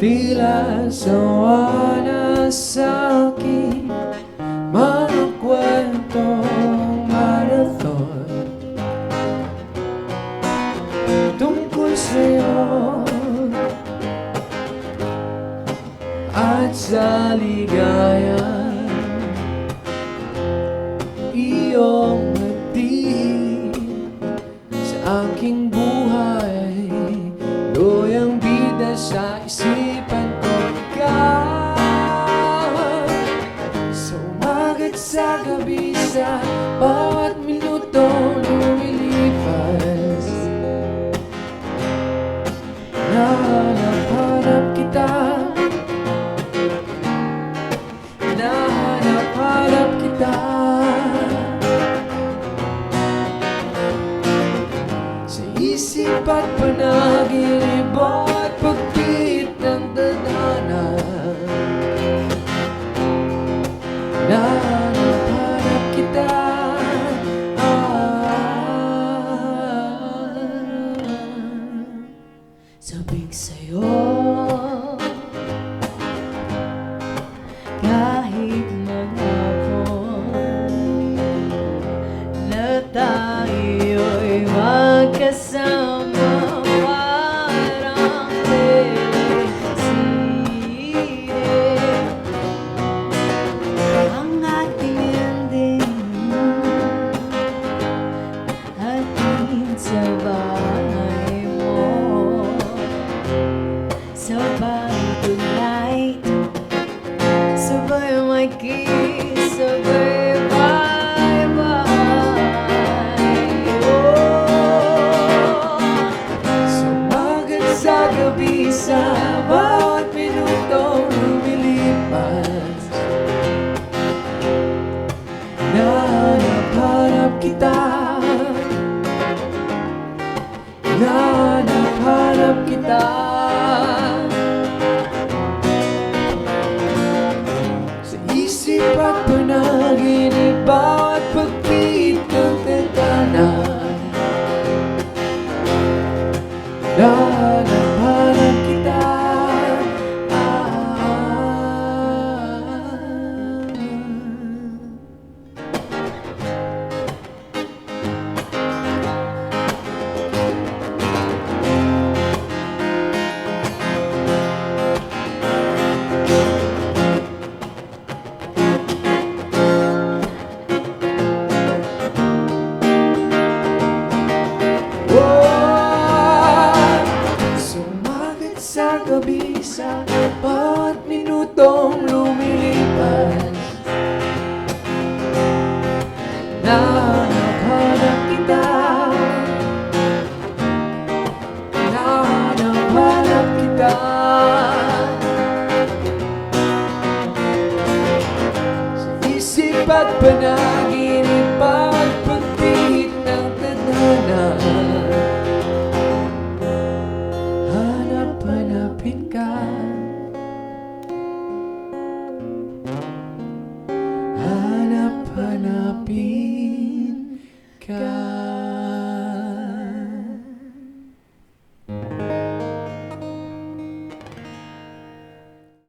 Tila sawa na sa'king mga kwentong marathon tungkol sa'yo at sa ligaya iyong hatid sa aking buhay. Loyang bida sa isipan ko ka, sa umaga't sa gabi, sa bawat minuto lumilipas. Nahanap-hanap kita, nahanap-hanap kita, sa isip at panaginip at pagpit ng tadhana. Nahanap-hanap kita, sabik sa'yo kahit maghapon na tayo'y magkasama. Parang telesine ang ating ending, hatid sa bahay mo, sabay tonight, sabay may kiss, sabay bye-bye. Sa gabi, sa bawat minutong lumilipas, nahanap-hanap kita, nahanap-hanap kita, sa isip at panaginip, bawat pagpit ng tadhana. Nahanap-hanap kita, sa gabi, sa bawat minutong lumilipas, nahanap-hanap kita, nahanap-hanap kita, sa isip at panagin.